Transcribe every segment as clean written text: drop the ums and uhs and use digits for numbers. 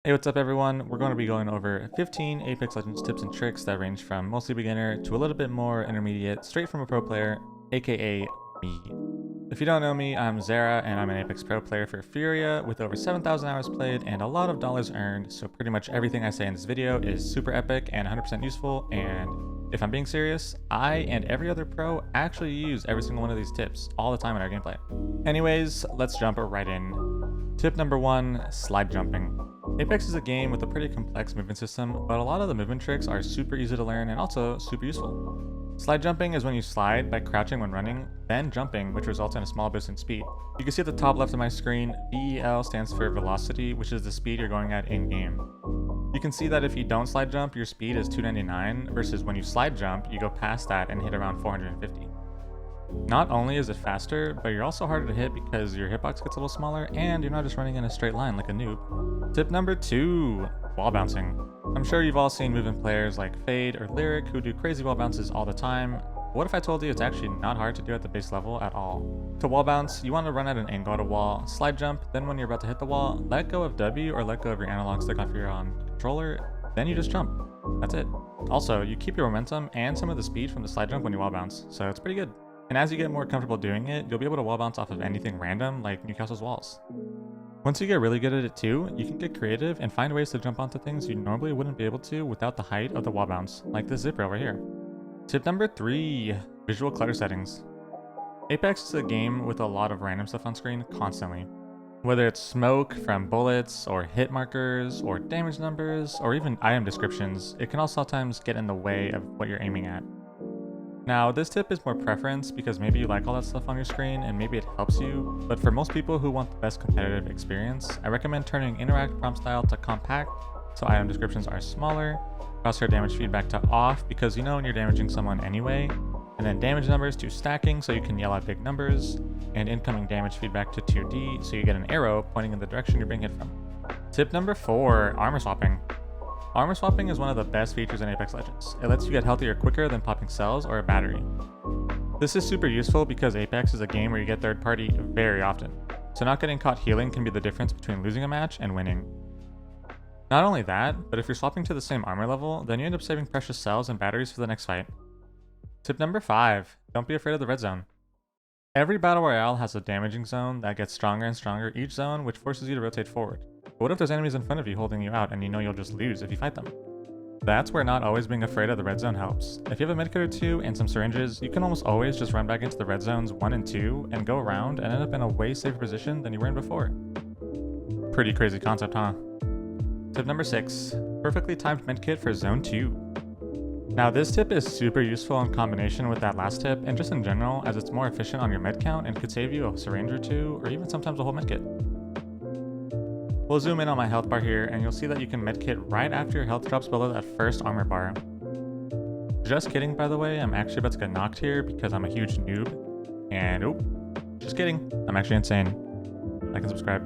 Hey, what's up everyone? We're going to be going over 15 Apex Legends tips and tricks that range from mostly beginner to a little bit more intermediate, straight from a pro player, aka me. If you don't know me, I'm Zara and I'm an Apex Pro player for Furia with over 7,000 hours played and a lot of dollars earned, so pretty much everything I say in this video is super epic and 100% useful, and if I'm being serious, I and every other pro actually use every single one of these tips all the time in our gameplay. Anyways, let's jump right in. Tip number 1, slide jumping. Apex is a game with a pretty complex movement system, but a lot of the movement tricks are super easy to learn and also super useful. Slide jumping is when you slide by crouching when running, then jumping, which results in a small boost in speed. You can see at the top left of my screen, VEL stands for velocity, which is the speed you're going at in-game. You can see that if you don't slide jump, your speed is 299, versus when you slide jump, you go past that and hit around 450. Not only is it faster, but you're also harder to hit because your hitbox gets a little smaller and you're not just running in a straight line like a noob. Tip number 2, wall bouncing. I'm sure you've all seen movement players like Fade or Lyric who do crazy wall bounces all the time. What if I told you it's actually not hard to do at the base level at all? To wall bounce, you want to run at an angle at a wall, slide jump, then when you're about to hit the wall, let go of W or let go of your analog stick off your controller, then you just jump. That's it. Also, you keep your momentum and some of the speed from the slide jump when you wall bounce, so it's pretty good. And as you get more comfortable doing it, you'll be able to wall bounce off of anything random like Newcastle's walls. Once you get really good at it too, you can get creative and find ways to jump onto things you normally wouldn't be able to without the height of the wall bounce, like this zip rail right here. Tip number 3, visual clutter settings. Apex is a game with a lot of random stuff on screen constantly. Whether it's smoke from bullets, or hit markers, or damage numbers, or even item descriptions, it can all sometimes get in the way of what you're aiming at. Now, this tip is more preference because maybe you like all that stuff on your screen and maybe it helps you, but for most people who want the best competitive experience, I recommend turning interact prompt style to compact so item descriptions are smaller, crosshair damage feedback to off because you know when you're damaging someone anyway, and then damage numbers to stacking so you can yell out big numbers, and incoming damage feedback to 2D so you get an arrow pointing in the direction you're being hit from. Tip number 4, armor swapping. Armor swapping is one of the best features in Apex Legends. It lets you get healthier quicker than popping cells or a battery. This is super useful because Apex is a game where you get third party very often, so not getting caught healing can be the difference between losing a match and winning. Not only that, but if you're swapping to the same armor level, then you end up saving precious cells and batteries for the next fight. Tip number 5, don't be afraid of the red zone. Every battle royale has a damaging zone that gets stronger and stronger each zone, which forces you to rotate forward. But what if there's enemies in front of you holding you out and you know you'll just lose if you fight them? That's where not always being afraid of the red zone helps. If you have a medkit or 2 and some syringes, you can almost always just run back into the red zones 1 and 2 and go around and end up in a way safer position than you were in before. Pretty crazy concept, huh? Tip number 6, perfectly timed medkit for zone 2. Now this tip is super useful in combination with that last tip and just in general as it's more efficient on your med count and could save you a syringe or 2 or even sometimes a whole medkit. We'll zoom in on my health bar here and you'll see that you can medkit right after your health drops below that first armor bar. Just kidding, by the way, I'm actually about to get knocked here because I'm a huge noob. And just kidding, I'm actually insane. Like and subscribe.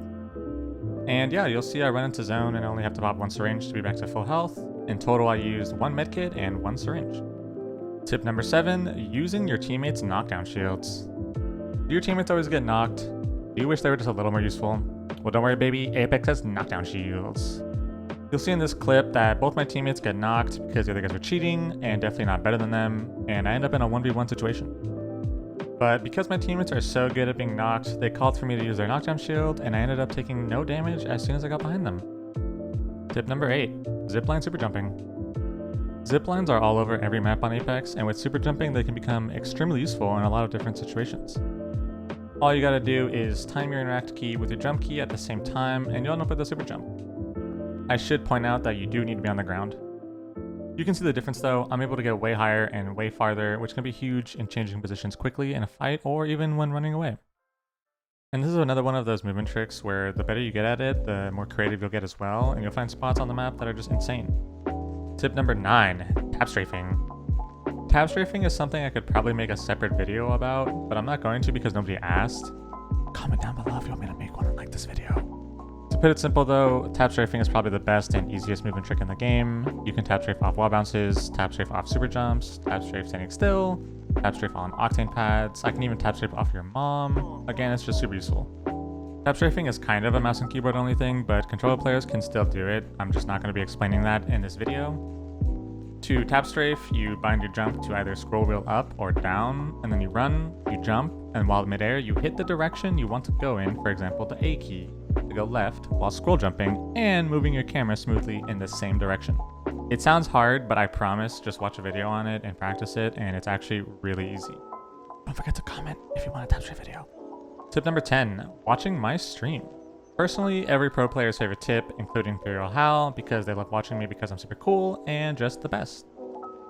And yeah, you'll see I run into zone and I only have to pop 1 syringe to be back to full health. In total, I used 1 medkit and 1 syringe. Tip number 7, using your teammates' knockdown shields. Do your teammates always get knocked? Do you wish they were just a little more useful? Well, don't worry, baby, Apex has knockdown shields. You'll see in this clip that both my teammates get knocked because the other guys are cheating and definitely not better than them, and I end up in a 1v1 situation. But because my teammates are so good at being knocked, they called for me to use their knockdown shield, and I ended up taking no damage as soon as I got behind them. Tip number 8, Zipline Superjumping. Ziplines are all over every map on Apex, and with Superjumping they can become extremely useful in a lot of different situations. All you gotta do is time your interact key with your jump key at the same time, and you'll end up with a super jump. I should point out that you do need to be on the ground. You can see the difference though, I'm able to get way higher and way farther, which can be huge in changing positions quickly in a fight or even when running away. And this is another one of those movement tricks where the better you get at it, the more creative you'll get as well, and you'll find spots on the map that are just insane. Tip number 9, tab strafing. Tab strafing is something I could probably make a separate video about, but I'm not going to because nobody asked. Comment down below if you want me to make one and like this video. To put it simple though, tab strafing is probably the best and easiest movement trick in the game. You can tab strafe off wall bounces, tab strafe off super jumps, tab strafe standing still, tab strafe on octane pads. I can even tab strafe off your mom. Again, it's just super useful. Tap strafing is kind of a mouse and keyboard only thing, but controller players can still do it. I'm just not going to be explaining that in this video. To tap strafe, you bind your jump to either scroll wheel up or down, and then you run, you jump, and while midair, you hit the direction you want to go in, for example, the A key, to go left while scroll jumping and moving your camera smoothly in the same direction. It sounds hard, but I promise, just watch a video on it and practice it, and it's actually really easy. Don't forget to comment if you want a tap strafe video. Tip number 10, watching my stream. Personally, every pro player's favorite tip, including Imperial Hal, because they love watching me because I'm super cool and just the best.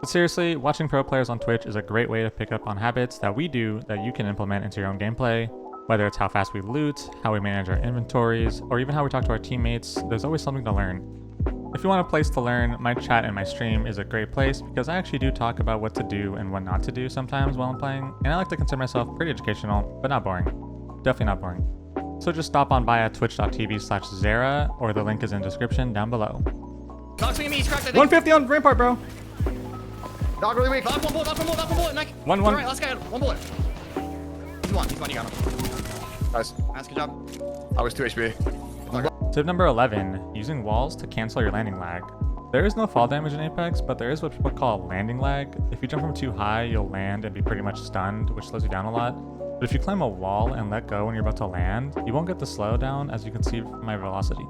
But seriously, watching pro players on Twitch is a great way to pick up on habits that we do that you can implement into your own gameplay. Whether it's how fast we loot, how we manage our inventories, or even how we talk to our teammates, there's always something to learn. If you want a place to learn, my chat and my stream is a great place because I actually do talk about what to do and what not to do sometimes while I'm playing, and I like to consider myself pretty educational, but not boring. Definitely not boring. So just stop on by at twitch.tv/Xera, or the link is in the description down below. Dog swinging me, he's cracked, I think. 150 on Rampart, bro. Dog really weak. Dog, one bullet, Mike. One. All right, last guy, one bullet. He's one, you got him. Nice. Nice, good job. I was 2 HP. Tip number 11, using walls to cancel your landing lag. There is no fall damage in Apex, but there is what people call landing lag. If you jump from too high, you'll land and be pretty much stunned, which slows you down a lot. But if you climb a wall and let go when you're about to land, you won't get the slowdown, as you can see from my velocity.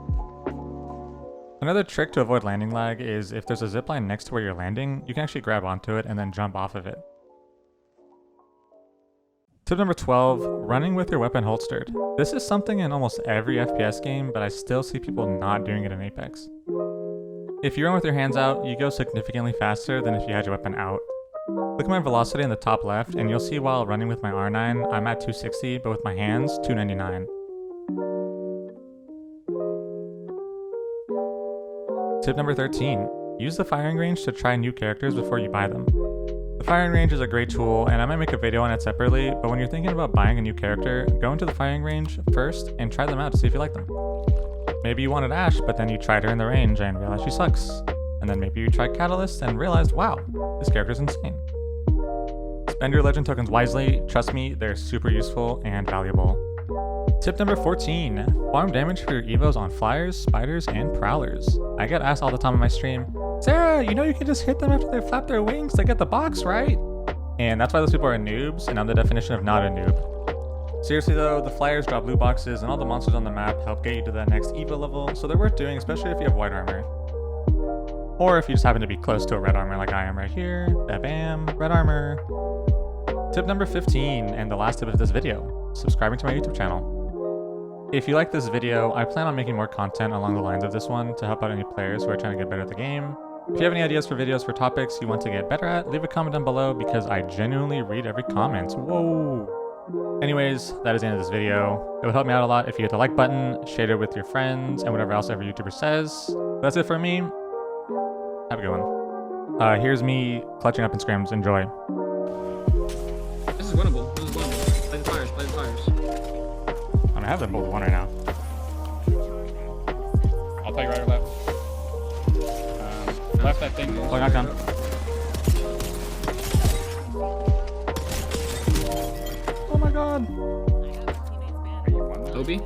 Another trick to avoid landing lag is if there's a zipline next to where you're landing, you can actually grab onto it and then jump off of it. Tip number 12, running with your weapon holstered. This is something in almost every FPS game, but I still see people not doing it in Apex. If you run with your hands out, you go significantly faster than if you had your weapon out. Look at my velocity in the top left, and you'll see while running with my R9, I'm at 260, but with my hands, 299. Tip number 13, use the firing range to try new characters before you buy them. The firing range is a great tool, and I might make a video on it separately, but when you're thinking about buying a new character, go into the firing range first and try them out to see if you like them. Maybe you wanted Ashe, but then you tried her in the range and realized she sucks. And then maybe you tried Catalyst and realized, wow, this character's insane. Spend your legend tokens wisely. Trust me, they're super useful and valuable. Tip number 14, farm damage for your evos on flyers, spiders, and prowlers. I get asked all the time on my stream, Sarah, you know you can just hit them after they flap their wings to get the box, right? And that's why those people are noobs, and I'm the definition of not a noob. Seriously though, the flyers drop loot boxes, and all the monsters on the map help get you to that next evo level, so they're worth doing, especially if you have white armor. Or if you just happen to be close to a red armor like I am right here, bam, red armor. Tip number 15, and the last tip of this video, subscribing to my YouTube channel. If you like this video, I plan on making more content along the lines of this one to help out any players who are trying to get better at the game. If you have any ideas for videos for topics you want to get better at, leave a comment down below because I genuinely read every comment. Whoa! Anyways, that is the end of this video. It would help me out a lot if you hit the like button, share it with your friends, and whatever else every YouTuber says. That's it for me. Have a good one. Here's me clutching up in scrims. Enjoy. This is winnable. Play the fires, I'm gonna have them both one right now. I'll take right or left. Left, I think. Oh, knockdown. Oh my god. Obi?